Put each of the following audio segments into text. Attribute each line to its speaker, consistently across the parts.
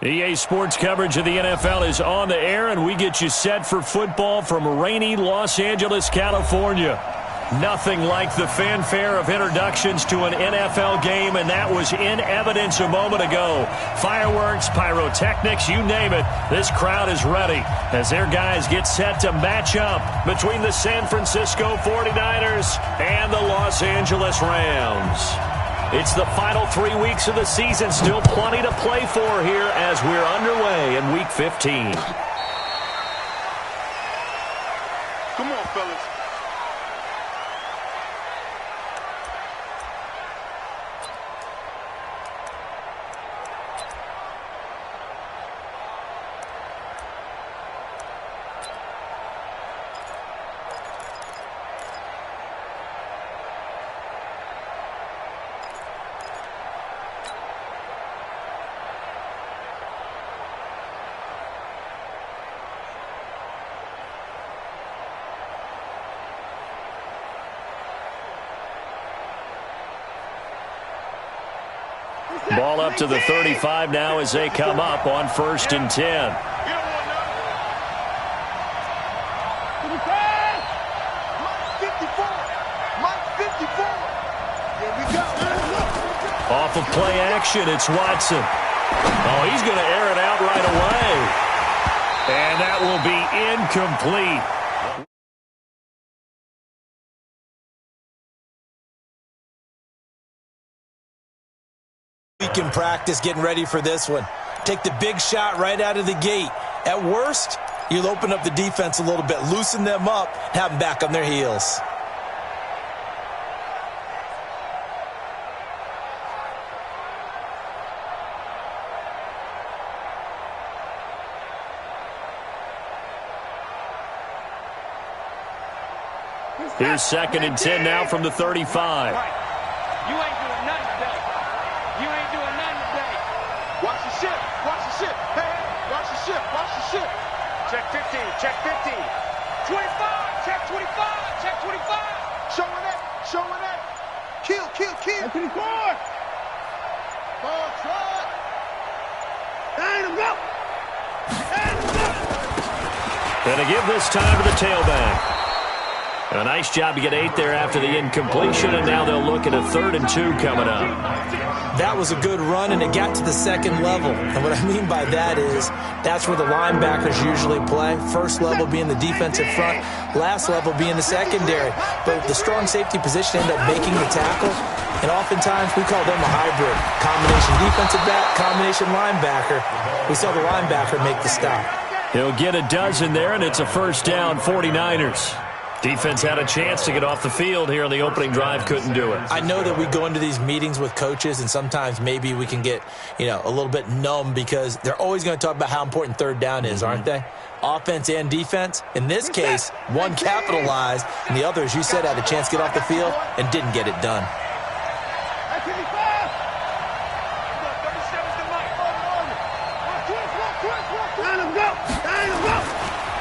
Speaker 1: EA Sports coverage of the NFL is on the air, and we get you set for football from rainy Los Angeles, California. Nothing like the fanfare of introductions to an NFL game, and that was in evidence a moment ago. Fireworks, pyrotechnics, you name it. This crowd is ready as their guys get set to match up between the San Francisco 49ers and the Los Angeles Rams. It's the final 3 weeks of the season. Still plenty to play for here as we're underway in Week 15.
Speaker 2: Come on, fellas.
Speaker 1: Ball up to the 35 now as they come up on 1st and 10. Off of play action, it's Watson. Oh, he's going to air it out right away. And that will be incomplete.
Speaker 3: Week in practice, getting ready for this one. Take the big shot right out of the gate. At worst, you'll open up the defense a little bit, loosen them up, have them back on their heels.
Speaker 1: Here's 2nd and 10 now from the 35.
Speaker 2: Check 15, check 15. 25, check 25, check 25. Showing that. Kill. 24. Ball truck. Go.
Speaker 1: And to give this time to the tailback. A nice job to get 8 there after the incompletion, and now they'll look at a 3rd and 2 coming up.
Speaker 3: That was a good run, and it got to the 2nd level. And what I mean by that is that's where the linebackers usually play. First level being the defensive front, last level being the secondary. But the strong safety position ended up making the tackle, and oftentimes we call them a hybrid. Combination defensive back, combination linebacker. We saw the linebacker make the stop.
Speaker 1: He'll get a dozen there, and it's a 1st down, 49ers. Defense had a chance to get off the field here on the opening drive, couldn't do it.
Speaker 3: I know that we go into these meetings with coaches, and sometimes maybe we can get, a little bit numb because they're always going to talk about how important 3rd down is, aren't they? Offense and defense. In this case, one capitalized, and the other, as you said, had a chance to get off the field and didn't get it done.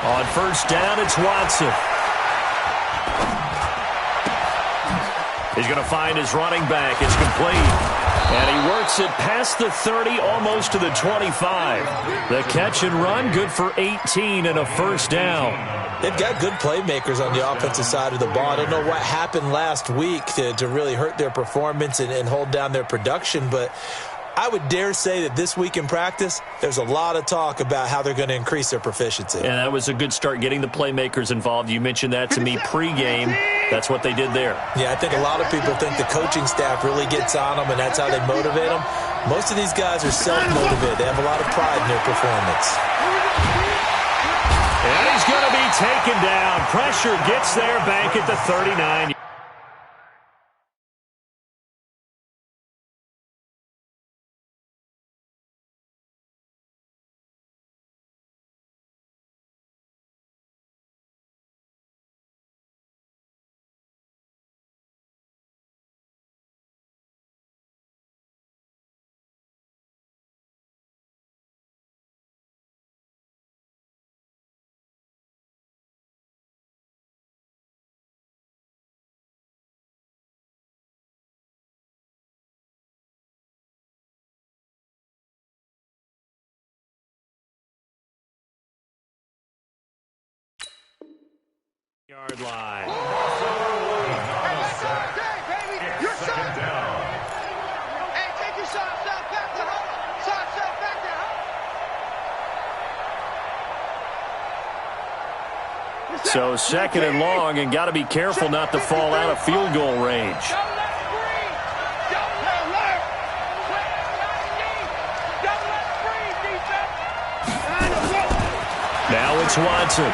Speaker 1: On 1st down, it's Watson. He's going to find his running back. It's complete. And he works it past the 30, almost to the 25. The catch and run, good for 18 and a 1st down.
Speaker 3: They've got good playmakers on the offensive side of the ball. I don't know what happened last week to really hurt their performance and hold down their production, but I would dare say that this week in practice, there's a lot of talk about how they're going to increase their proficiency.
Speaker 1: And that was a good start getting the playmakers involved. You mentioned that to me pregame. That's what they did there.
Speaker 3: Yeah, I think a lot of people think the coaching staff really gets on them, and that's how they motivate them. Most of these guys are self-motivated. They have a lot of pride in their performance.
Speaker 1: And he's going to be taken down. Pressure gets there back at the 39. Yard line.
Speaker 2: Hey, baby, you're second down. Hey, take your side back to home. Side back to home.
Speaker 1: So second and long, and got to be careful not to fall out of field goal range. Now it's Watson.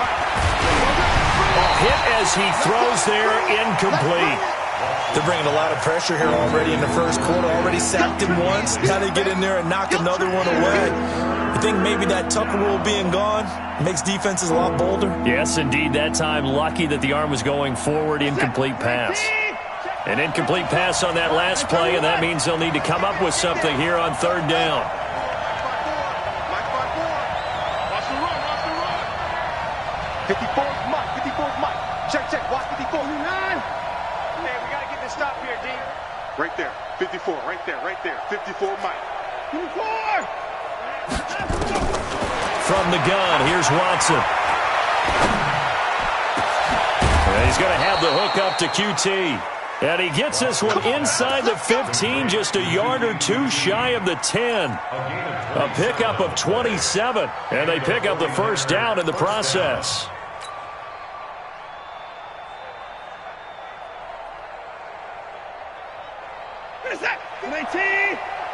Speaker 1: Hit as he throws there, incomplete.
Speaker 3: They're bringing a lot of pressure here already in the first quarter. Already sacked him once. Now they get in there and knock another one away. I think maybe that Tucker rule being gone makes defenses a lot bolder.
Speaker 1: Yes, indeed. That time, lucky that the arm was going forward. Incomplete pass. An incomplete pass on that last play, and that means they'll need to come up with something here on third down.
Speaker 2: 54's Mike. 54's Mike. Check. Watch 54. 9. Hey, we got to get this stop here, D. Right there. 54. Right there. 54 Mike. 54.
Speaker 1: From the gun, here's Watson. And he's going to have the hook up to QT. And he gets this one inside the 15, just a yard or two shy of the 10. A pickup of 27, and they pick up the first down in the process.
Speaker 2: What is that? 19.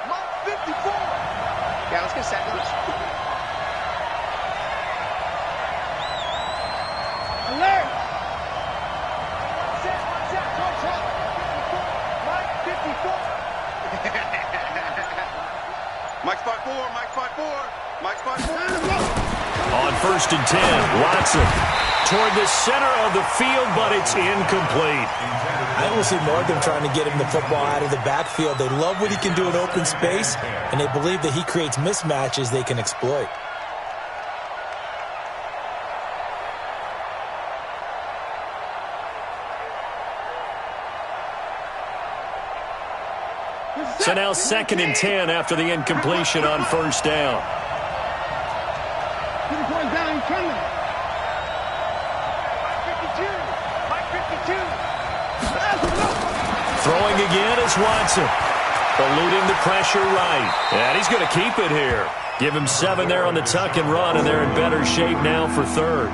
Speaker 2: Mike 54. Yeah, let's get set. Alert. Mike 54, Mike 54.
Speaker 1: On first and 10, Watson toward the center of the field, but it's incomplete.
Speaker 3: I will see more of them trying to get him the football out of the backfield. They love what he can do in open space, and they believe that he creates mismatches they can exploit.
Speaker 1: So now second and 10 after the incompletion on first down. Throwing again is Watson. Eluding the pressure right. And he's going to keep it here. Give him 7 there on the tuck and run, and they're in better shape now for third.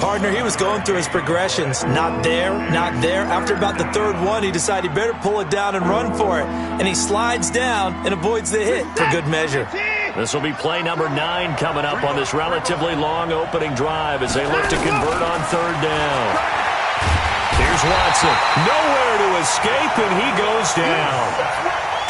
Speaker 3: Partner, he was going through his progressions. Not there, not there. After about the third one, he decided he better pull it down and run for it. And he slides down and avoids the hit for good measure.
Speaker 1: This will be play number 9 coming up on this relatively long opening drive as they look to convert on third down. Here's Watson. Nowhere to escape, and he goes down.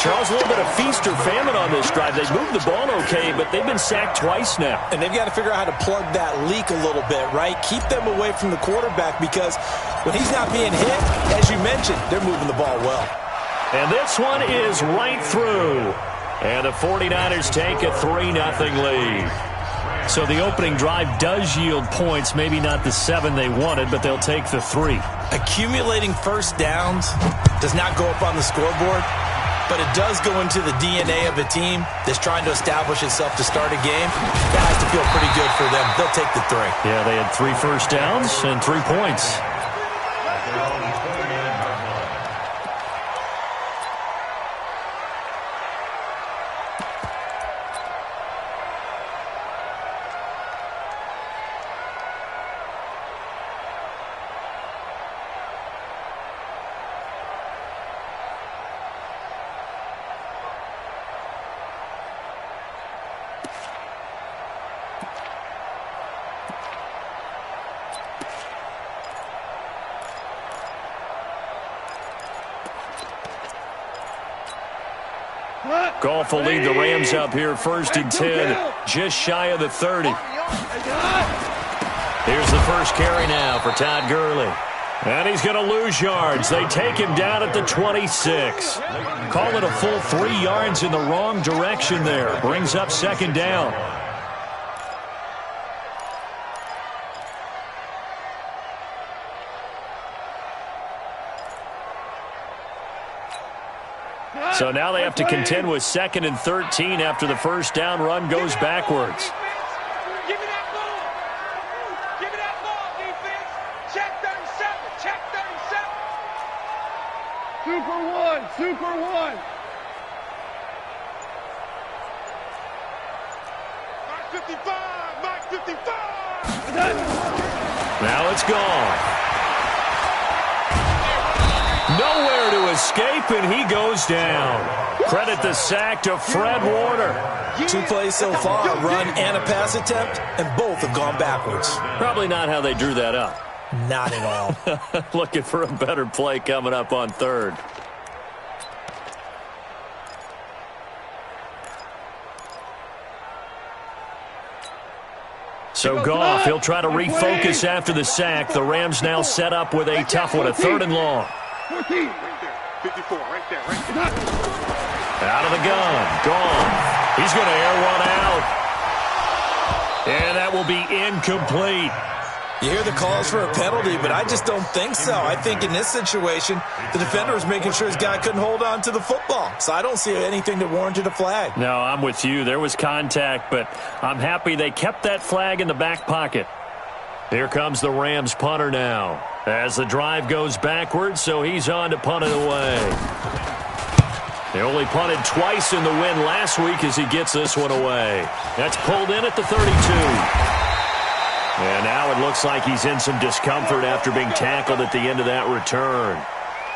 Speaker 1: Charles, a little bit of feast or famine on this drive. They moved the ball okay, but they've been sacked twice now.
Speaker 3: And they've got to figure out how to plug that leak a little bit, right? Keep them away from the quarterback because when he's not being hit, as you mentioned, they're moving the ball well.
Speaker 1: And this one is right through. And the 49ers take a 3-0 lead. So the opening drive does yield points, maybe not the 7 they wanted, but they'll take the 3.
Speaker 3: Accumulating first downs does not go up on the scoreboard, but it does go into the DNA of a team that's trying to establish itself to start a game. That has to feel pretty good for them. They'll take the 3.
Speaker 1: Yeah, they had 3 first downs and 3 points. Goff will lead the Rams up here first and 10, just shy of the 30. Here's the first carry now for Todd Gurley. And he's going to lose yards. They take him down at the 26. Call it a full 3 yards in the wrong direction there. Brings up second down. So now they have to contend with 2nd and 13 after the first down run goes backwards.
Speaker 2: Give me that ball. Give me that ball, defense. Check 37. one, Super One. Mark 55, Mark 55.
Speaker 1: Now it's gone. Nowhere to escape, and he goes down. Credit the sack to Fred Warner.
Speaker 3: 2 plays so far, a run and a pass attempt, and both have gone backwards.
Speaker 1: Probably not how they drew that up.
Speaker 3: Not at all.
Speaker 1: Looking for a better play coming up on third. So Goff, he'll try to refocus after the sack. The Rams now set up with a tough one, a 3rd and long.
Speaker 2: 14. Right there. 54, right there, right there.
Speaker 1: Out of the gun. Gone. He's going to air one out. And that will be incomplete.
Speaker 3: You hear the calls for a penalty, but I just don't think so. I think in this situation, the defender was making sure his guy couldn't hold on to the football. So I don't see anything that warranted a flag.
Speaker 1: No, I'm with you. There was contact, but I'm happy they kept that flag in the back pocket. Here comes the Rams punter now. As the drive goes backwards, so he's on to punt it away. They only punted twice in the win last week as he gets this one away. That's pulled in at the 32. And now it looks like he's in some discomfort after being tackled at the end of that return.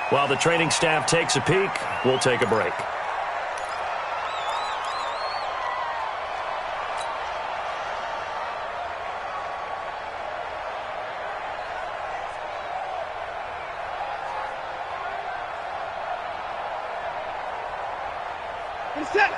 Speaker 1: While the training staff takes a peek, we'll take a break.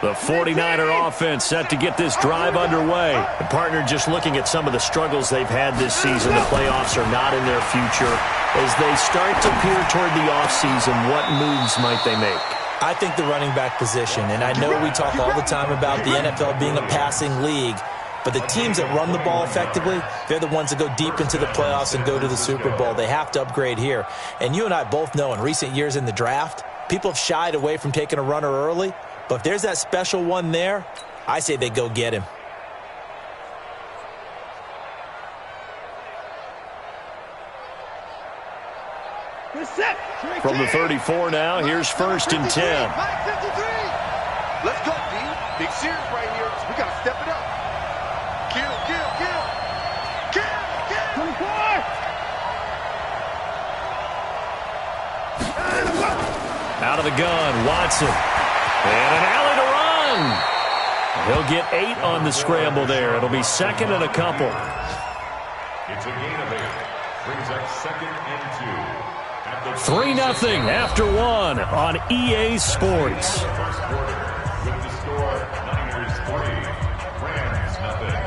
Speaker 1: The 49er offense set to get this drive underway. The partner just looking at some of the struggles they've had this season. The playoffs are not in their future. As they start to peer toward the offseason, what moves might they make?
Speaker 3: I think the running back position, and I know we talk all the time about the NFL being a passing league, but the teams that run the ball effectively, they're the ones that go deep into the playoffs and go to the Super Bowl. They have to upgrade here. And you and I both know in recent years in the draft, people have shied away from taking a runner early. But if there's that special one there, I say they go get him.
Speaker 1: From the 34 now, here's 1st and 10.
Speaker 2: Let's go, D. Big series right here. We got to step it up. Kill, kill, kill. Kill, kill. 24.
Speaker 1: Out of the gun, Watson. And an alley to run. He'll get 8 on the scramble there. It'll be 2nd and a couple.
Speaker 4: It's a gain of 8. Brings up 2nd and 2.
Speaker 1: 3-0 after 1 on EA Sports.
Speaker 4: First quarter with the score Niners 3, Rams 0.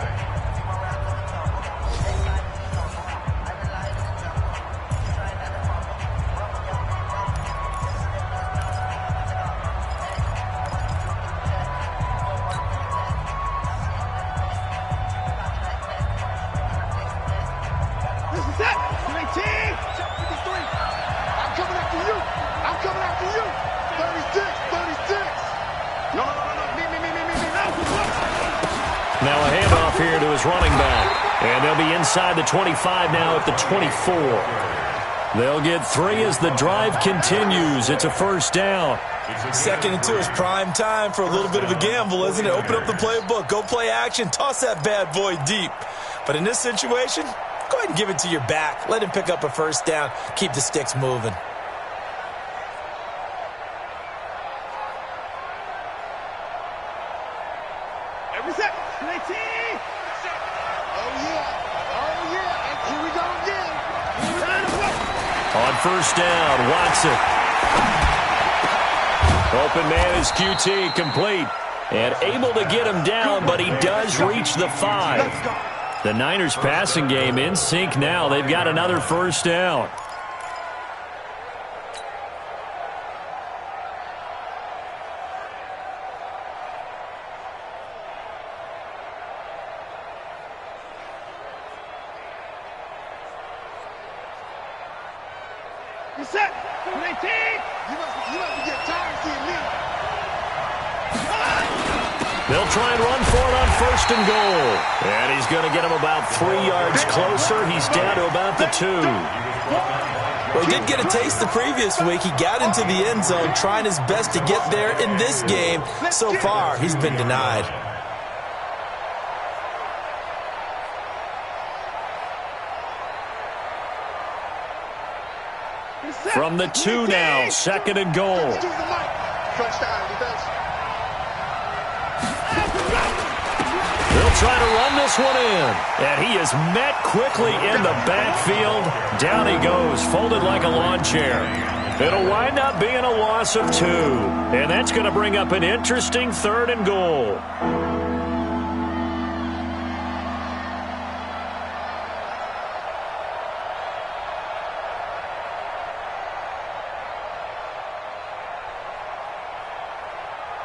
Speaker 1: Now a handoff here to his running back. And they'll be inside the 25 now at the 24. They'll get 3 as the drive continues. It's a 1st down.
Speaker 3: 2nd and 2 is prime time for a little bit of a gamble, isn't it? Open up the playbook, go play action, toss that bad boy deep. But in this situation, go ahead and give it to your back. Let him pick up a 1st down. Keep the sticks moving.
Speaker 1: On 1st down, Watson. Open man is QT, complete. And able to get him down, but he does reach the 5. The Niners passing game in sync now. They've got another 1st down.
Speaker 2: Set. 19. You must get tired of seeing me.
Speaker 1: They'll try and run for it on 1st and goal. And he's going to get him about 3 yards closer. He's down to about the 2.
Speaker 3: Well, he did get a taste the previous week. He got into the end zone trying his best to get there in this game. So far, he's been denied.
Speaker 1: From the 2 now, 2nd and goal. They'll try to run this one in. And he is met quickly in the backfield. Down he goes, folded like a lawn chair. It'll wind up being a loss of 2. And that's going to bring up an interesting 3rd and goal.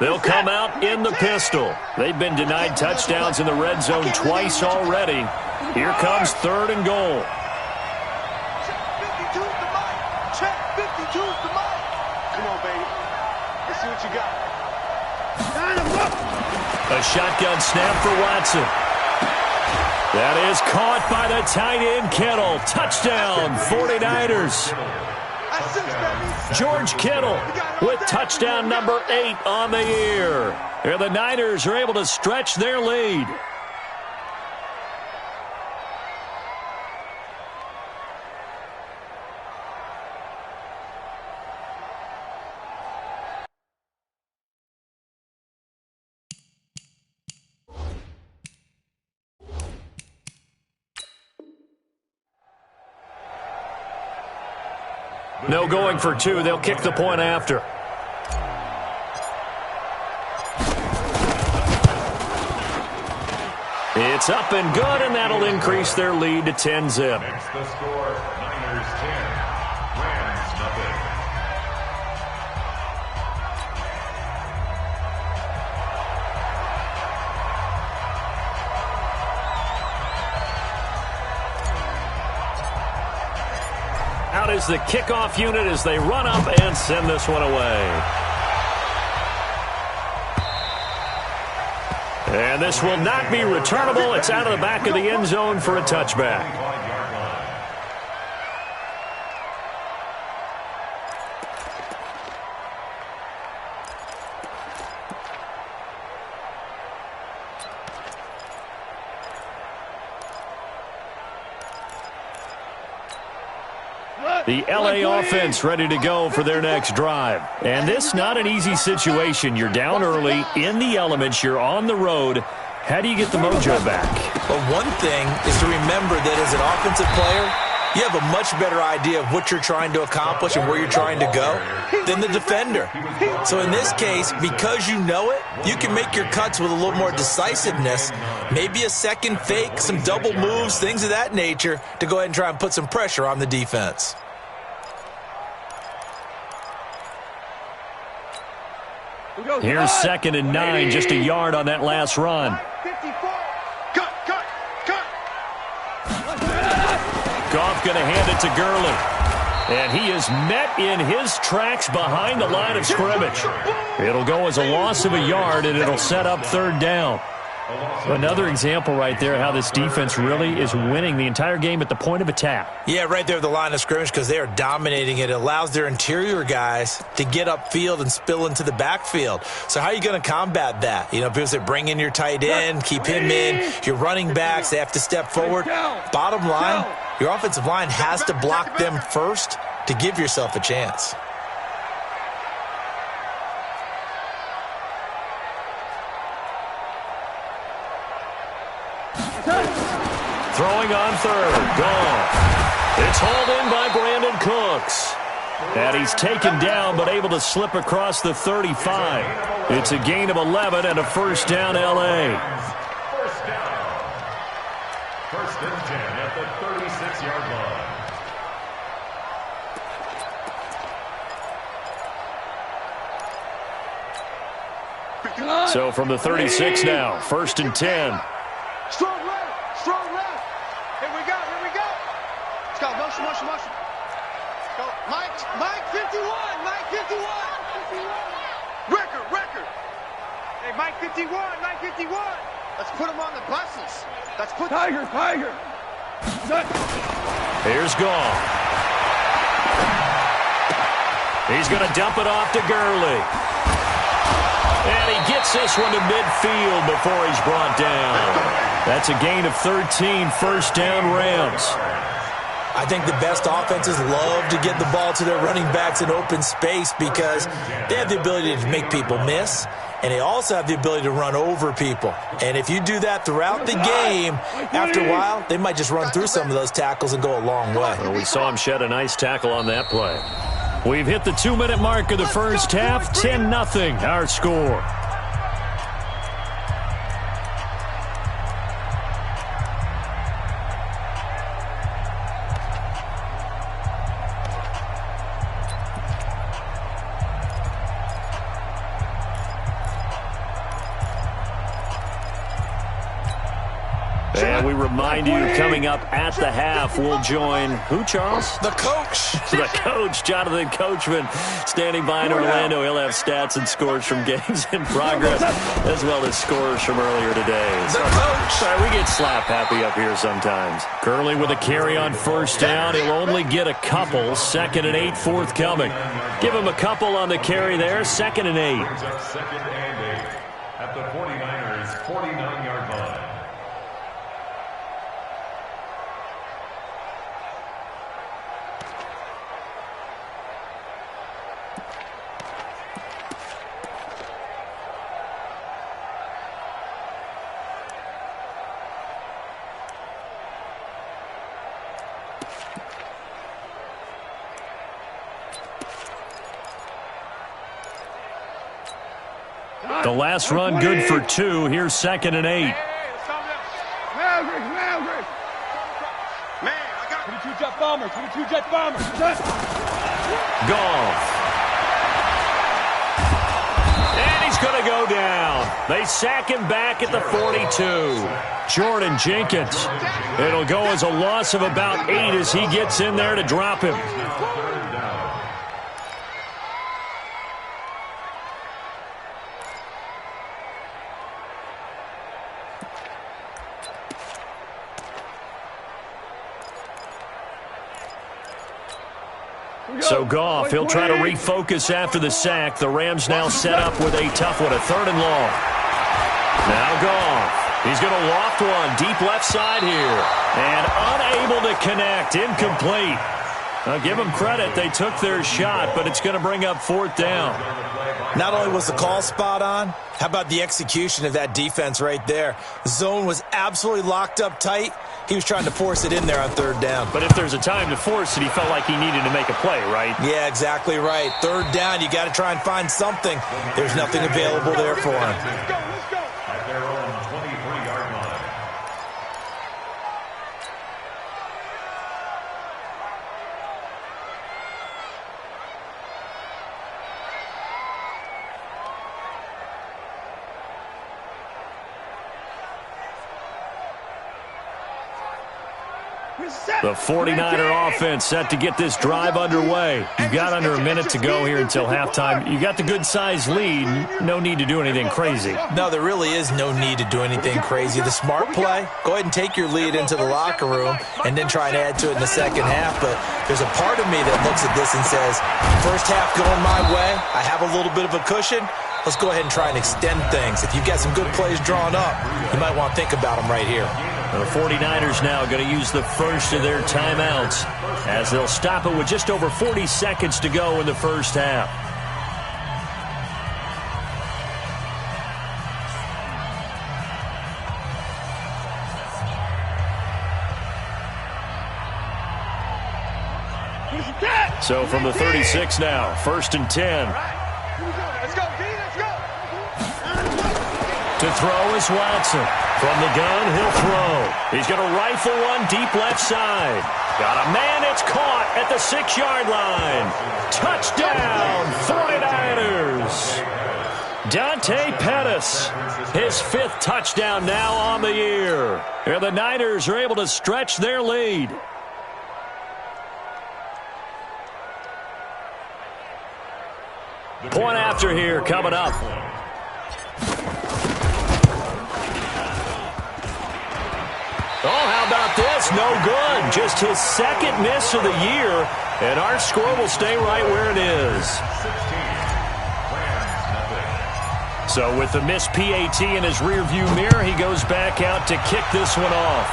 Speaker 1: They'll come out in the pistol. They've been denied touchdowns in the red zone twice already. Here comes 3rd and goal.
Speaker 2: Check 52's the mic. Check 52's the mic. Come on, baby. Let's see what you got.
Speaker 1: A shotgun snap for Watson. That is caught by the tight end, Kittle. Touchdown, 49ers. George Kittle with touchdown number 8 on the year. And the Niners are able to stretch their lead. No going for 2. They'll kick the point after. It's up and good, and that'll increase their lead to 10-zip.
Speaker 4: Next the score, Niners 10, Rams nothing.
Speaker 1: Out is the kickoff unit as they run up and send this one away. And this will not be returnable. It's out of the back of the end zone for a touchback. The LA offense ready to go for their next drive. And this not an easy situation. You're down early, in the elements, you're on the road. How do you get the mojo back?
Speaker 3: Well, one thing is to remember that as an offensive player, you have a much better idea of what you're trying to accomplish and where you're trying to go than the defender. So in this case, because you know it, you can make your cuts with a little more decisiveness, maybe a second fake, some double moves, things of that nature, to go ahead and try and put some pressure on the defense.
Speaker 1: Here's 2nd and 9, just a yard on that last run.
Speaker 2: 54. Cut.
Speaker 1: Goff going to hand it to Gurley. And he is met in his tracks behind the line of scrimmage. It'll go as a loss of a yard, and it'll set up 3rd down. Another example right there how this defense really is winning the entire game at the point of attack.
Speaker 3: Yeah, right there at the line of scrimmage because they are dominating it. It allows their interior guys to get upfield and spill into the backfield. So how are you going to combat that? You know, people say bring in your tight end, keep him in. Your running backs, they have to step forward. Bottom line, your offensive line has to block them first to give yourself a chance.
Speaker 1: Throwing on 3rd, gone. It's hauled in by Brandon Cooks. And he's taken down but able to slip across the 35. It's a gain of 11 and a 1st down, LA.
Speaker 4: 1st down. 1st and 10 at the 36-yard line.
Speaker 1: So from the 36 now, 1st and 10.
Speaker 2: Strong left. Here we go. Let's go. Motion. Go. Mike 51. Record. Hey, Mike 51. Let's put him on the buses. Let's put Tiger.
Speaker 1: Here's Goff. He's going to dump it off to Gurley. And he gets this one to midfield before he's brought down. That's a gain of 13, first down Rams.
Speaker 3: I think the best offenses love to get the ball to their running backs in open space because they have the ability to make people miss, and they also have the ability to run over people. And if you do that throughout the game, after a while, they might just run through some of those tackles and go a long way.
Speaker 1: Well, we saw him shed a nice tackle on that play. We've hit the 2-minute mark of the first half, 10-0 our score. And we remind you, coming up at the half, we'll join who, Charles?
Speaker 3: The coach.
Speaker 1: The coach, Jonathan Coachman, standing by in Orlando. He'll have stats and scores from games in progress, as well as scores from earlier today.
Speaker 3: The coach.
Speaker 1: Sorry, we get slap happy up here sometimes. Gurley with a carry on first down. He'll only get a couple. 2nd and 8 forthcoming. Give him a couple on the carry there. 2nd and 8.
Speaker 4: 2nd and 8 at the 49ers' 49-yard line.
Speaker 1: The last run good for 2. Here's 2nd and 8.
Speaker 2: Man, I got
Speaker 5: 22 jet bomber, 22 jet bomber.
Speaker 1: Goff. And he's going to go down. They sack him back at the 42. Jordan Jenkins. It'll go as a loss of about 8 as he gets in there to drop him. So Goff, he'll try to refocus after the sack. The Rams now set up with a tough one, a 3rd and long. Now Goff. He's going to loft one deep left side here. And unable to connect. Incomplete. Now give them credit. They took their shot, but it's going to bring up 4th down.
Speaker 3: Not only was the call spot on, how about the execution of that defense right there? The zone was absolutely locked up tight. He was trying to force it in there on 3rd down.
Speaker 1: But if there's a time to force it, he felt like he needed to make a play, right?
Speaker 3: Yeah, exactly right. 3rd down, you got to try and find something. There's nothing available there for him.
Speaker 2: Let's go.
Speaker 4: At their own 23-yard line.
Speaker 1: The 49er offense set to get this drive underway. You've got under a minute to go here until halftime. You got the good-sized lead. No need to do anything crazy.
Speaker 3: No, there really is no need to do anything crazy. The smart play, go ahead and take your lead into the locker room and then try and add to it in the second half. But there's a part of me that looks at this and says, first half going my way, I have a little bit of a cushion. Let's go ahead and try and extend things. If you've got some good plays drawn up, you might want to think about them right here.
Speaker 1: The 49ers now going to use the first of their timeouts as they'll stop it with just over 40 seconds to go in the first half. So from the 36 now, 1st and 10.
Speaker 2: Let's go, D, let's go.
Speaker 1: To throw is Watson. From the gun, he'll throw. He's going to rifle one deep left side. Got a man, it's caught at the 6-yard line. Touchdown, 49ers. Dante Pettis, his 5th touchdown now on the year. And the Niners are able to stretch their lead. Point after here coming up. Oh, how about this? No good. Just his 2nd miss of the year. And our score will stay right where it is.
Speaker 4: 16,
Speaker 1: So with the missed PAT in his rearview mirror, he goes back out to kick this one off.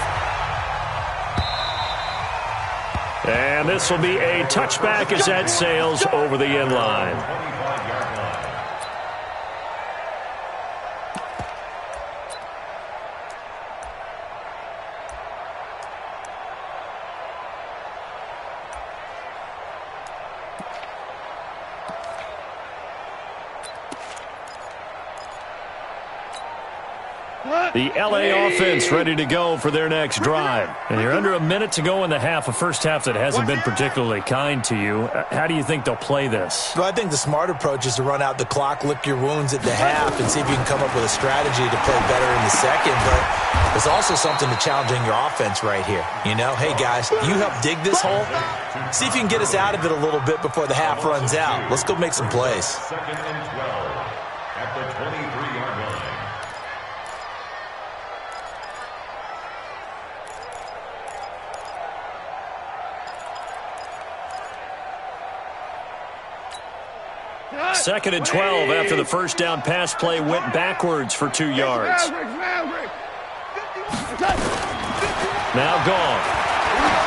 Speaker 1: And this will be a touchback as that sails over the end line. The LA offense ready to go for their next drive. And you're under a minute to go in the half, a first half that hasn't been particularly kind to you. How do you think they'll play this?
Speaker 3: Well, I think the smart approach is to run out the clock, lick your wounds at the half, and see if you can come up with a strategy to play better in the second. But there's also something to challenging your offense right here. You know, hey, guys, you help dig this hole. See if you can get us out of it a little bit before the half runs out. Let's go make some plays.
Speaker 4: 2nd and 12 at the 23-yard line.
Speaker 1: Second and 12 after the first down pass play went backwards for 2 yards. Now gone.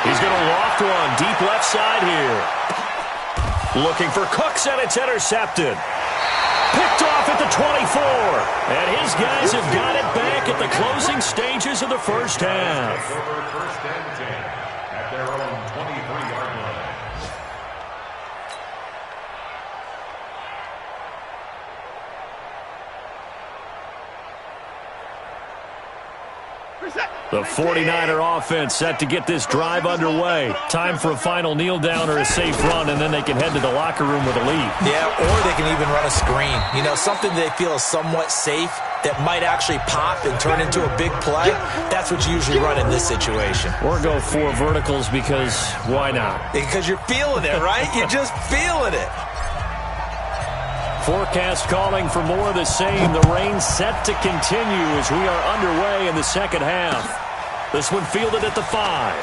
Speaker 1: He's going to loft one deep left side here. Looking for Cooks, and it's intercepted. Picked off at the 24. And his guys have got it back at the closing stages of the first half.
Speaker 4: First and 10 at their own 23-yard line.
Speaker 1: The 49er offense set to get this drive underway. Time for a final kneel down or a safe run, and then they can head to the locker room with a lead.
Speaker 3: Yeah, or they can even run a screen. You know, something they feel is somewhat safe that might actually pop and turn into a big play. That's what you usually run in this situation.
Speaker 1: Or go 4 verticals because why not?
Speaker 3: Because you're feeling it, right? You're just feeling it.
Speaker 1: Forecast calling for more of the same. The rain set to continue as we are underway in the second half. This one fielded at the 5.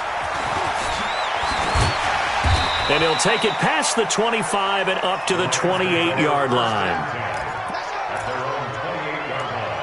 Speaker 1: And he'll take it past the 25 and up to the 28-yard line.
Speaker 4: At their own 28-yard line.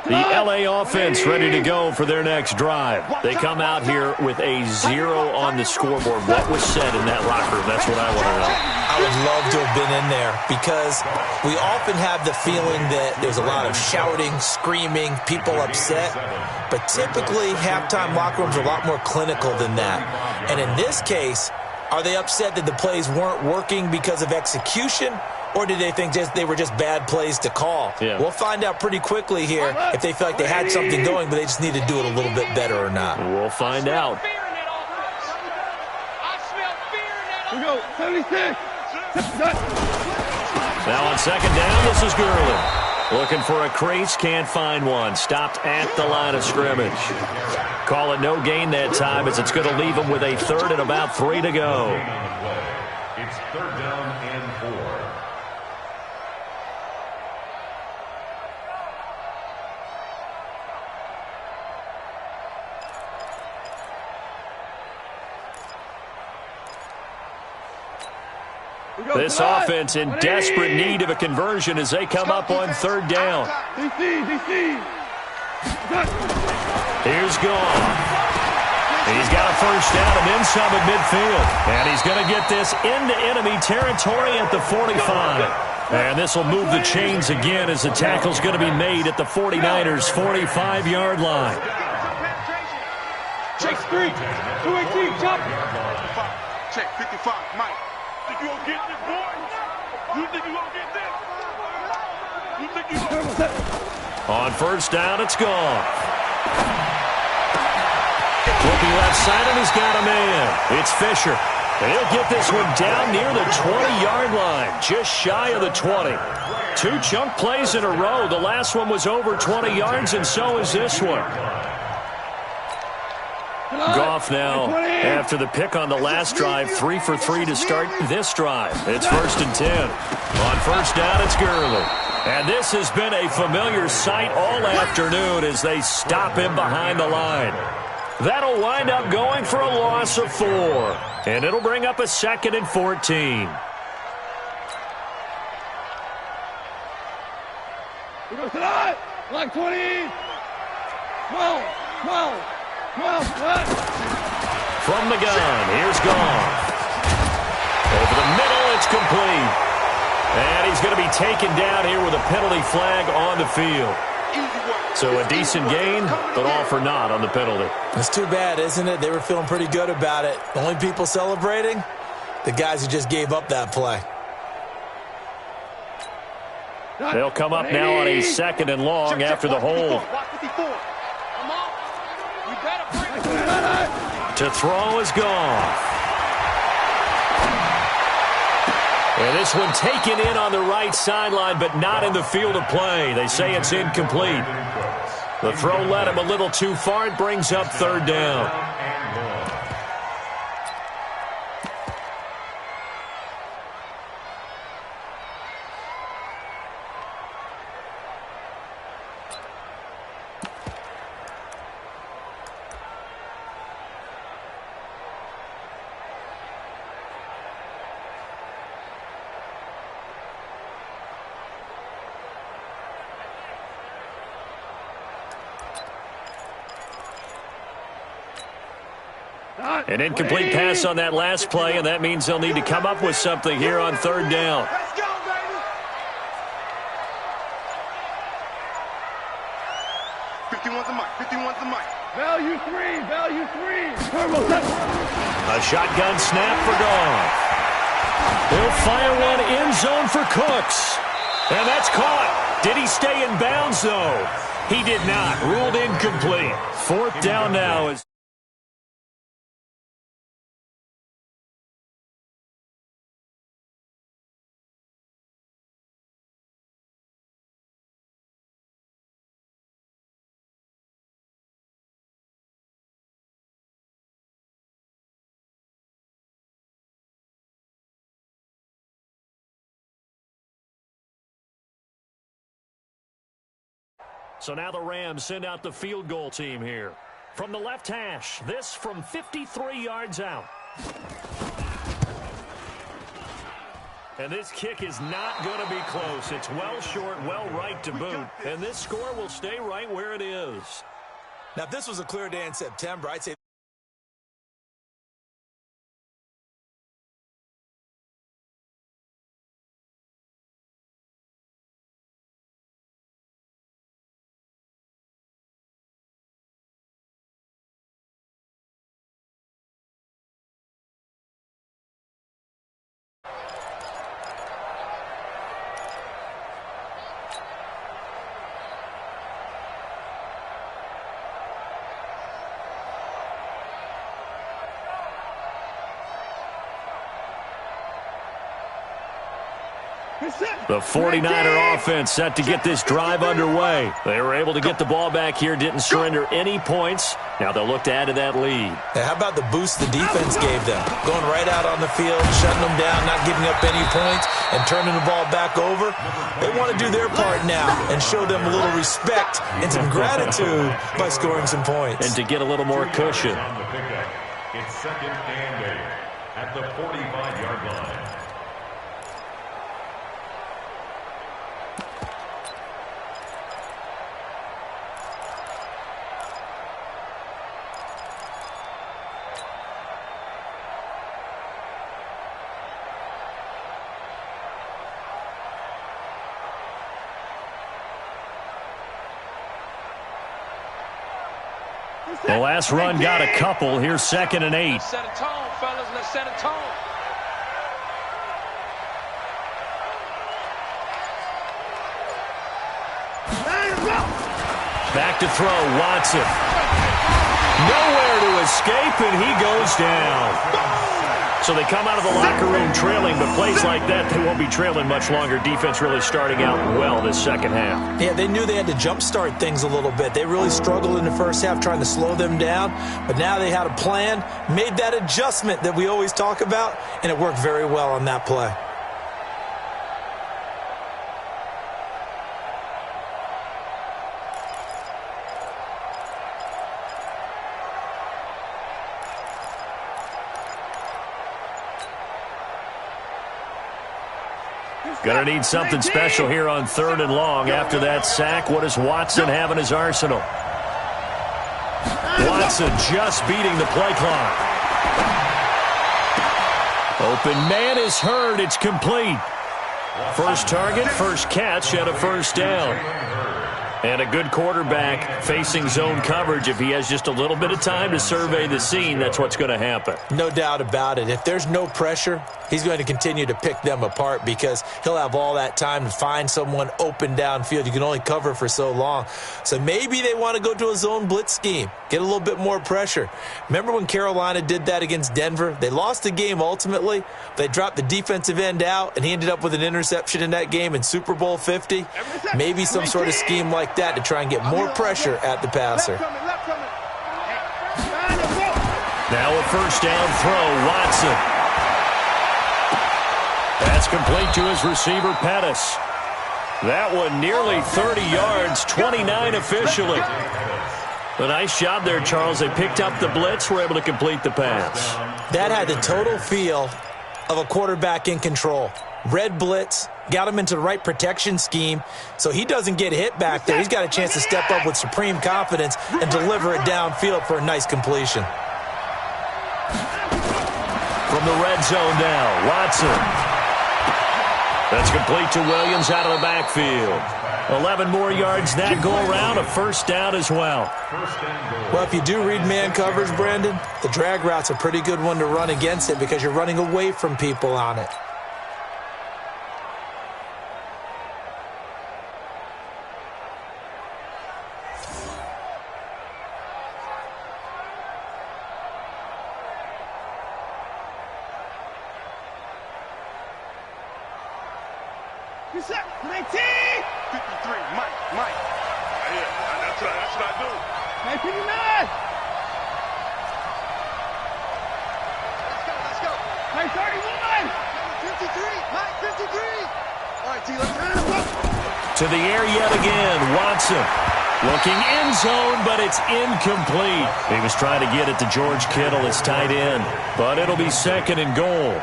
Speaker 1: The LA offense ready to go for their next drive. They come out here with a 0 on the scoreboard. What was said in that locker room? That's what I want to know.
Speaker 3: I would love to have been in there because we often have the feeling that there's a lot of shouting, screaming, people upset. But typically, halftime locker rooms are a lot more clinical than that. And in this case, are they upset that the plays weren't working because of execution? Or did they think they were just bad plays to call?
Speaker 1: Yeah.
Speaker 3: We'll find out pretty quickly here if they feel like they had something going, but they just need to do it a little bit better or not.
Speaker 1: We'll find out.
Speaker 5: We go, 76.
Speaker 1: Now on second down, this is Gurley. Looking for a crease, can't find one. Stopped at the line of scrimmage. Call it no gain that time as it's going to leave him with a 3rd and about 3 to go.
Speaker 4: It's 3rd down and 4.
Speaker 1: This offense in desperate need of a conversion as they come up on 3rd down. Here's Gone. He's got a first down and then some at midfield. And he's going to get this into enemy territory at the 45. And this will move the chains again as the tackle's going to be made at the 49ers' 45-yard line.
Speaker 5: Check 3, 218, jump.
Speaker 2: Check 55, Mike.
Speaker 5: Think you gonna get this, boy? You think you gonna get this? You think you gonna...
Speaker 1: On first down, it's Gone. Looking left side, and he's got a man. It's Fisher. And he'll get this one down near the 20-yard line, just shy of the 20. 2 chunk plays in a row. The last one was over 20 yards, and so is this one. Goff now, after the pick on the last drive, 3 for 3 to start this drive. It's 1st and 10. On first down, it's Gurley. And this has been a familiar sight all afternoon as they stop him behind the line. That'll wind up going for a loss of 4. And it'll bring up a 2nd and 14.
Speaker 5: Here goes tonight. Like 20. 12. 12. 12.
Speaker 1: From the gun, here's Goff. Over the middle, it's complete. And he's going to be taken down here with a penalty flag on the field. So a decent gain, but all for naught on the penalty.
Speaker 3: It's too bad, isn't it? They were feeling pretty good about it. The only people celebrating, the guys who just gave up that play.
Speaker 1: They'll come up now on a 2nd and long after the hold. To throw is Goff. And this one taken in on the right sideline, but not in the field of play. They say it's incomplete. The throw led him a little too far. It brings up 3rd down. An incomplete pass on that last play, and that means they'll need to come up with something here on 3rd down.
Speaker 2: Let's go, baby. 51's a mic. 51's a mic.
Speaker 5: Value 3. Value 3.
Speaker 1: A shotgun snap for Goff. He'll fire one end zone for Cooks. And that's caught. Did he stay in bounds, though? He did not. Ruled incomplete. 4th down now is... So now the Rams send out the field goal team here. From the left hash, this from 53 yards out. And this kick is not going to be close. It's well short, well right to boot. And this score will stay right where it is.
Speaker 3: Now, if this was a clear day in September, I'd say
Speaker 1: the 49er offense set to get this drive underway. They were able to get the ball back here, didn't surrender any points. Now they'll look to add to that lead.
Speaker 3: Now, how about the boost the defense gave them? Going right out on the field, shutting them down, not giving up any points, and turning the ball back over. They want to do their part now and show them a little respect and some gratitude by scoring some points.
Speaker 1: And to get a little more cushion.
Speaker 4: It's 2nd and 8 at the 45-yard line.
Speaker 1: The last run got a couple. Here's 2nd and 8.
Speaker 6: Let's set a tone, fellas. Let's set a tone.
Speaker 1: Back to throw, Watson. Nowhere to escape, and he goes down. So they come out of the locker room trailing, but plays like that, they won't be trailing much longer. Defense really starting out well this second half.
Speaker 3: Yeah, they knew they had to jumpstart things a little bit. They really struggled in the first half trying to slow them down, but now they had a plan, made that adjustment that we always talk about, and it worked very well on that play.
Speaker 1: Going to need something special here on 3rd and long. After that sack, what does Watson have in his arsenal? Watson just beating the play clock. Open man is heard. It's complete. First target, first catch, and a first down. And a good quarterback facing zone coverage. If he has just a little bit of time to survey the scene, that's what's going to happen.
Speaker 3: No doubt about it. If there's no pressure, he's going to continue to pick them apart because he'll have all that time to find someone open downfield. You can only cover for so long. So maybe they want to go to a zone blitz scheme, get a little bit more pressure. Remember when Carolina did that against Denver? They lost the game ultimately. They dropped the defensive end out, and he ended up with an interception in that game in Super Bowl 50. Maybe some sort of scheme like that to try and get more pressure at the passer.
Speaker 1: Now a first down throw, Watson. That's complete to his receiver, Pettis. That one nearly 30 yards, 29 officially. A nice job there, Charles. They picked up the blitz, were able to complete the pass.
Speaker 3: That had the total feel of a quarterback in control. Red blitz, got him into the right protection scheme, so he doesn't get hit back there. He's got a chance to step up with supreme confidence and deliver it downfield for a nice completion.
Speaker 1: From the red zone now, Watson. That's complete to Williams out of the backfield. 11 more yards that go around, a first down as well.
Speaker 3: Well, if you do read man coverage, Brandon, the drag route's a pretty good one to run against it because you're running away from people on it.
Speaker 2: You're set. 19. 53. Mike. Yeah, that's what I do. 59. Let's go. 31. 53. Mike, 53. All right, T, let's turn it up.
Speaker 1: To the air yet again, Watson. Looking end zone, but it's incomplete. He was trying to get it to George Kittle, his tight end, but it'll be second and goal.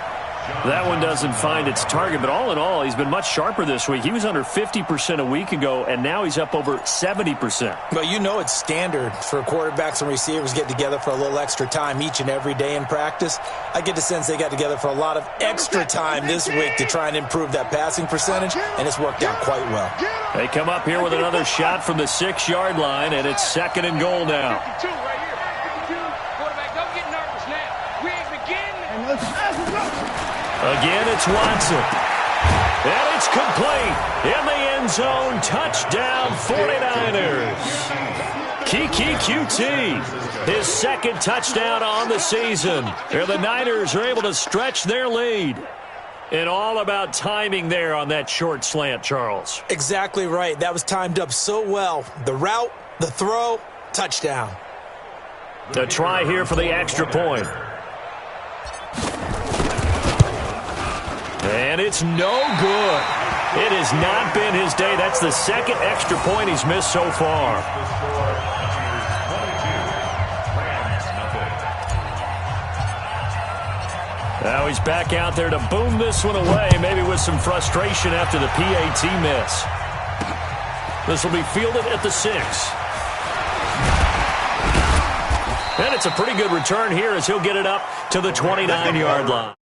Speaker 1: That one doesn't find its target, but all in all, he's been much sharper this week. He was under 50% a week ago, and now he's up over 70%.
Speaker 3: Well, you know it's standard for quarterbacks and receivers get together for a little extra time each and every day in practice. I get the sense they got together for a lot of extra time this week to try and improve that passing percentage, and it's worked out quite well.
Speaker 1: They come up here with another shot from the 6-yard line, and it's second and goal now.
Speaker 6: 52 right here. 52. Quarterback, don't get nervous now. We ain't beginning.
Speaker 1: Again, it's Watson. And it's complete. In the end zone, touchdown 49ers. Kiki QT, his second touchdown on the season. And the Niners are able to stretch their lead. And all about timing there on that short slant, Charles.
Speaker 3: Exactly right. That was timed up so well. The route, the throw, touchdown.
Speaker 1: A try here for the extra point. And it's no good. It has not been his day. That's the second extra point he's missed so far. Now he's back out there to boom this one away, maybe with some frustration after the PAT miss. This will be fielded at the 6. And it's a pretty good return here as he'll get it up to the 29-yard line.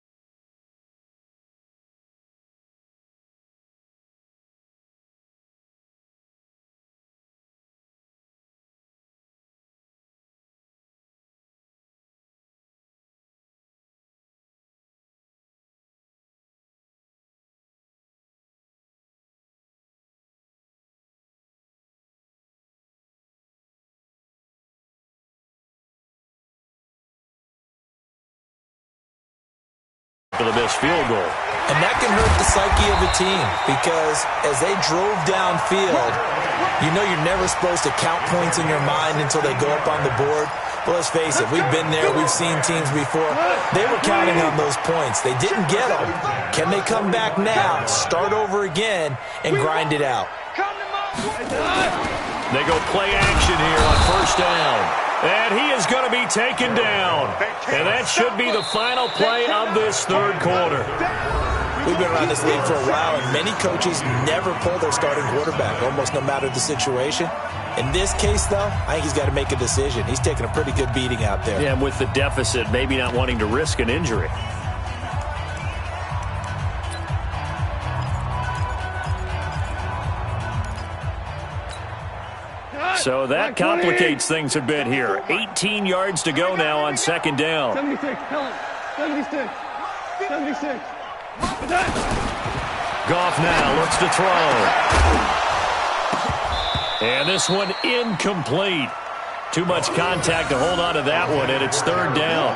Speaker 1: to the missed field goal.
Speaker 3: And that can hurt the psyche of a team because as they drove downfield, you know you're never supposed to count points in your mind until they go up on the board. But let's face it, we've been there. We've seen teams before. They were counting on those points. They didn't get them. Can they come back now, start over again, and grind it out?
Speaker 1: They go play action here on first down. And he is going to be taken down. And that should be the final play of this third quarter.
Speaker 3: We've been around this league for a while, and many coaches never pull their starting quarterback, almost no matter the situation. In this case, though, I think he's got to make a decision. He's taking a pretty good beating out there.
Speaker 1: Yeah, and with the deficit, maybe not wanting to risk an injury. So that complicates things a bit here. 18 yards to go now on second down.
Speaker 6: 76, Helen. 76. 76.
Speaker 1: Goff now looks to throw. And this one incomplete. Too much contact to hold on to that one, and it's third down.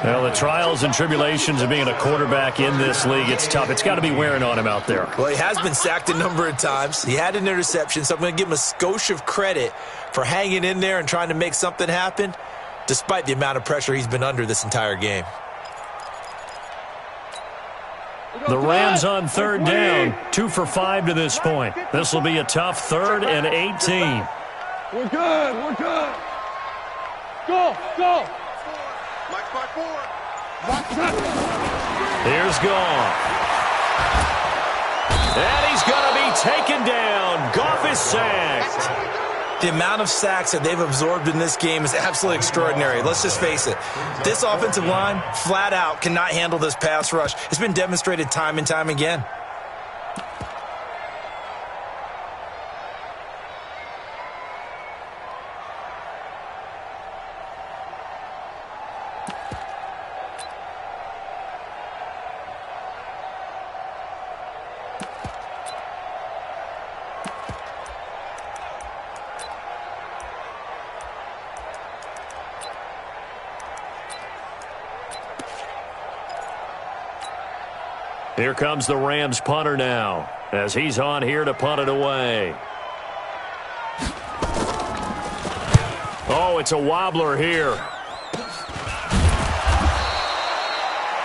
Speaker 1: Well, the trials and tribulations of being a quarterback in this league, it's tough. It's got to be wearing on him out there.
Speaker 3: Well, he has been sacked a number of times. He had an interception, so I'm going to give him a skosh of credit for hanging in there and trying to make something happen, despite the amount of pressure he's been under this entire game.
Speaker 1: The Rams on third down, 2 for 5 to this point. This will be a tough 3rd and 18.
Speaker 6: We're good. We're good. Go. Go.
Speaker 2: Mike 5-4.
Speaker 1: Here's Goff. And he's going to be taken down. Goff is sacked.
Speaker 3: The amount of sacks that they've absorbed in this game is absolutely extraordinary. Let's just face it. This offensive line, flat out, cannot handle this pass rush. It's been demonstrated time and time again.
Speaker 1: Here comes the Rams punter now, as he's on here to punt it away. Oh, it's a wobbler here.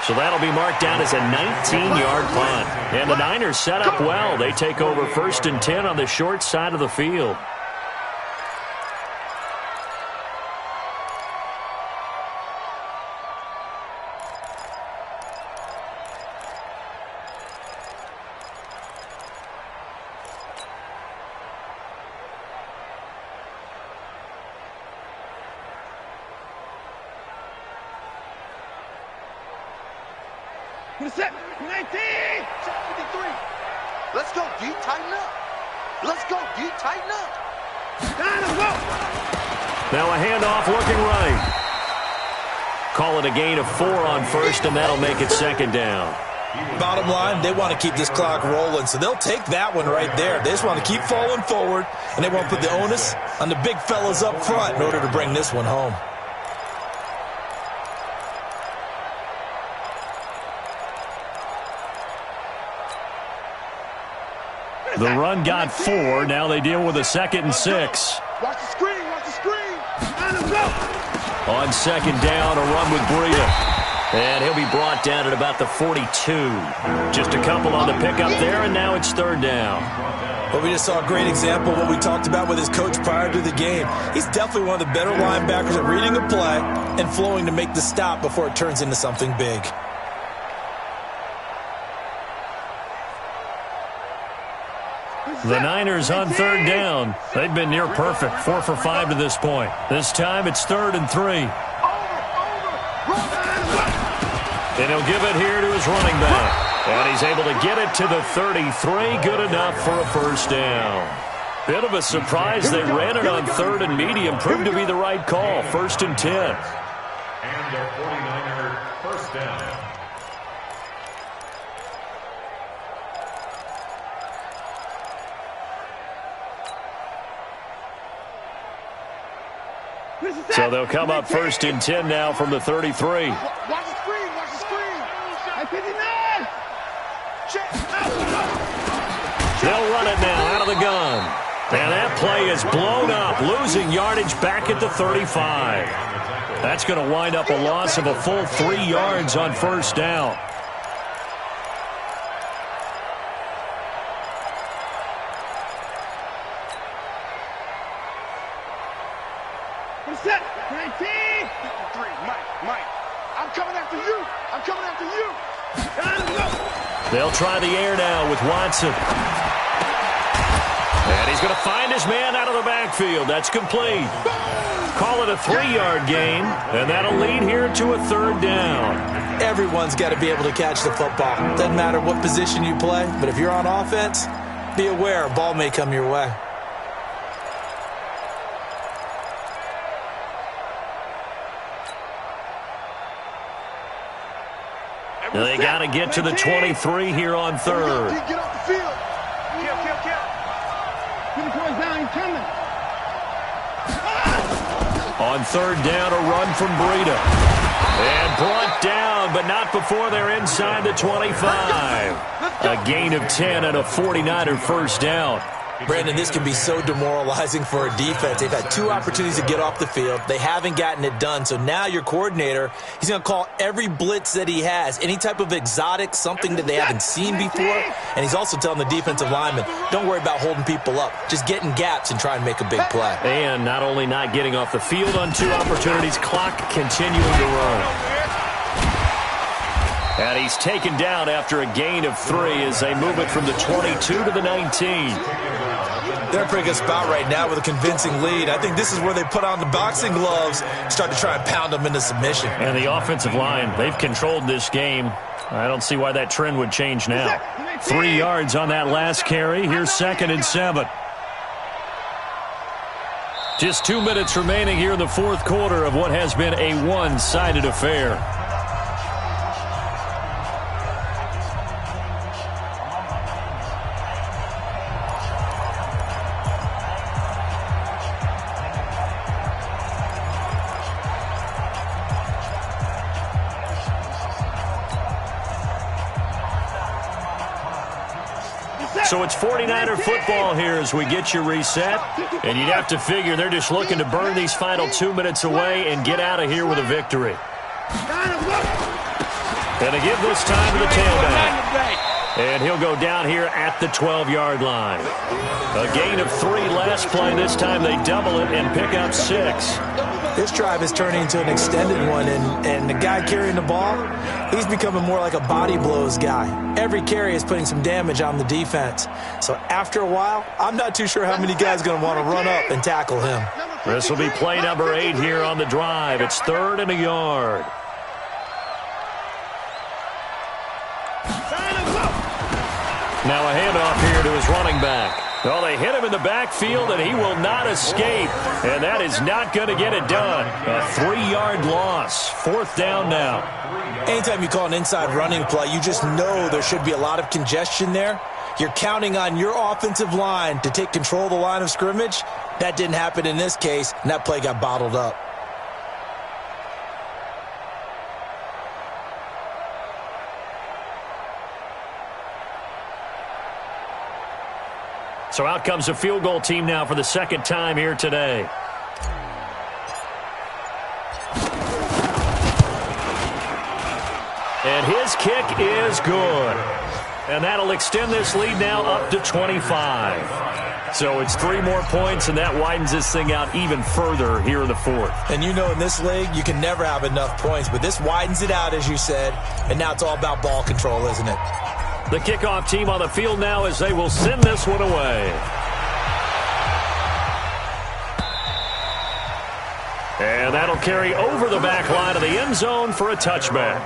Speaker 1: So that'll be marked down as a 19-yard punt. And the Niners set up well. They take over 1st and 10 on the short side of the field.
Speaker 6: Set. 19.
Speaker 2: Set 53. Let's go, D. Tighten up. Let's go, D. Tighten up.
Speaker 1: Now a handoff looking right. Call it a gain of 4 on first, and that'll make it second down.
Speaker 3: Bottom line, they want to keep this clock rolling, so they'll take that one right there. They just want to keep falling forward, and they want to put the onus on the big fellas up front in order to bring this one home.
Speaker 1: The run got 4. Now they deal with a 2nd and 6.
Speaker 2: Watch the screen. Watch the screen.
Speaker 1: On second down, a run with Breida. And he'll be brought down at about the 42. Just a couple on the pickup there, and now it's third down.
Speaker 3: Well, we just saw a great example of what we talked about with his coach prior to the game. He's definitely one of the better linebackers at reading a play and flowing to make the stop before it turns into something big.
Speaker 1: The Niners on third down. They've been near perfect, 4 for 5 to this point. This time it's 3rd and 3. And he'll give it here to his running back. And he's able to get it to the 33. Good enough for a first down. Bit of a surprise. They ran it on 3rd and medium. Proved to be the right call. 1st and 10.
Speaker 4: And the 49er first down.
Speaker 1: So they'll come up 1st and 10 now from the 33.
Speaker 2: Watch the screen. Watch the screen.
Speaker 1: They'll run it now out of the gun. And that play is blown up, losing yardage back at the 35. That's going to wind up a loss of a full 3 yards on first down.
Speaker 2: Set. 19. 3. Mike. I'm coming after you. I'm coming after you.
Speaker 1: They'll try the air now with Watson. And he's going to find his man out of the backfield. That's complete. Call it a 3-yard gain, and that'll lead here to a 3rd down.
Speaker 3: Everyone's got to be able to catch the football. Doesn't matter what position you play, but if you're on offense, be aware a ball may come your way.
Speaker 1: They got to get to the 23 here on 3rd.
Speaker 2: Get off the field. Kill. Down, he's coming.
Speaker 1: On 3rd down, a run from Breida. And brought down, but not before they're inside the 25. A gain of 10 and a 49er first down.
Speaker 3: Brandon, this can be so demoralizing for a defense. They've had 2 opportunities to get off the field. They haven't gotten it done. So now your coordinator, he's going to call every blitz that he has, any type of exotic, something that they haven't seen before. And he's also telling the defensive lineman, don't worry about holding people up. Just get in gaps and try and make a big play.
Speaker 1: And not only not getting off the field on 2 opportunities, clock continuing to run. And he's taken down after a gain of 3 as they move it from the 22 to the 19.
Speaker 3: They're in a pretty good spot right now with a convincing lead. I think this is where they put on the boxing gloves, start to try and pound them into submission.
Speaker 1: And the offensive line, they've controlled this game. I don't see why that trend would change now. 3 yards on that last carry. Here's 2nd and 7. Just 2 minutes remaining here in the 4th quarter of what has been a one-sided affair. So it's 49er football here as we get you reset. And you'd have to figure they're just looking to burn these final 2 minutes away and get out of here with a victory. And to give this time to the tailback. And he'll go down here at the 12-yard line. A gain of 3 last play. This time they double it and pick up 6.
Speaker 3: This drive is turning into an extended one, and the guy carrying the ball, he's becoming more like a body blows guy. Every carry is putting some damage on the defense. So after a while, I'm not too sure how many guys are going to want to run up and tackle him.
Speaker 1: This will be play number 8 here on the drive. It's 3rd and a yard. Now a handoff here to his running back. Well, they hit him in the backfield, and he will not escape. And that is not going to get it done. A 3-yard loss. 4th down now.
Speaker 3: Anytime you call an inside running play, you just know there should be a lot of congestion there. You're counting on your offensive line to take control of the line of scrimmage. That didn't happen in this case, and that play got bottled up.
Speaker 1: So out comes a field goal team now for the 2nd time here today. And his kick is good. And that'll extend this lead now up to 25. So it's 3 more points, and that widens this thing out even further here in the 4th.
Speaker 3: And you know in this league, you can never have enough points, but this widens it out, as you said, and now it's all about ball control, isn't it?
Speaker 1: The kickoff team on the field now as they will send this one away. And that'll carry over the back line of the end zone for a touchback.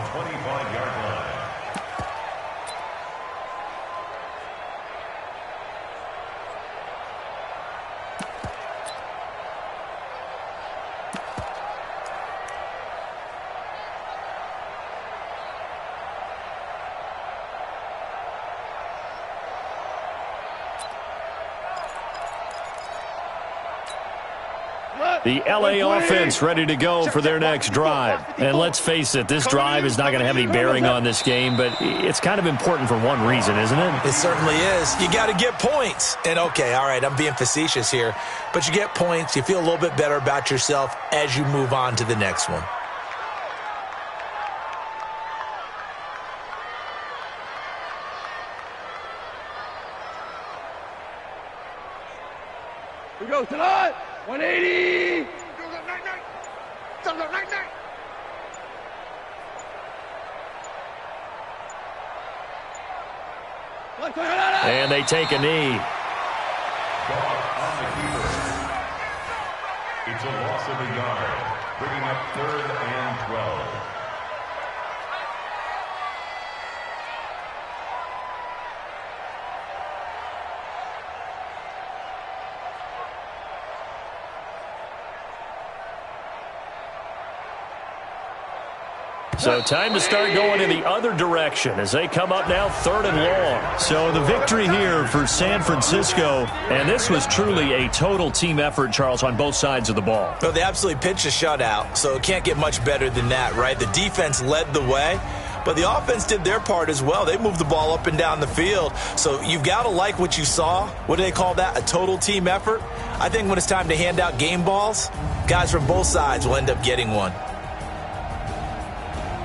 Speaker 1: The LA offense ready to go for their next drive. And let's face it, this drive is not going to have any bearing on this game, but it's kind of important for one reason, isn't it?
Speaker 3: It certainly is. You got to get points. And, okay, all right, I'm being facetious here, but you get points. You feel a little bit better about yourself as you move on to the next one.
Speaker 6: We go tonight. 180.
Speaker 1: And they take a knee.
Speaker 4: It's a loss of a yard, bringing up 3rd and 12.
Speaker 1: So time to start going in the other direction as they come up now 3rd and long. So the victory here for San Francisco, and this was truly a total team effort, Charles, on both sides of the ball.
Speaker 3: Well, they absolutely pitched a shutout, so it can't get much better than that, right? The defense led the way, but the offense did their part as well. They moved the ball up and down the field, so you've got to like what you saw. What do they call that? A total team effort? I think when it's time to hand out game balls, guys from both sides will end up getting one.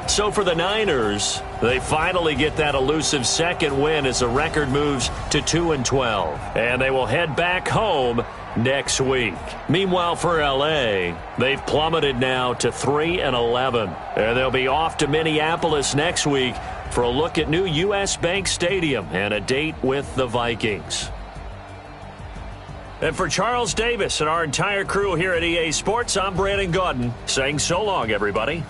Speaker 1: So for the Niners, they finally get that elusive second win as the record moves to 2-12. And they will head back home next week. Meanwhile, for LA, they've plummeted now to 3-11. And they'll be off to Minneapolis next week for a look at new U.S. Bank Stadium and a date with the Vikings. And for Charles Davis and our entire crew here at EA Sports, I'm Brandon Gaudin saying so long, everybody.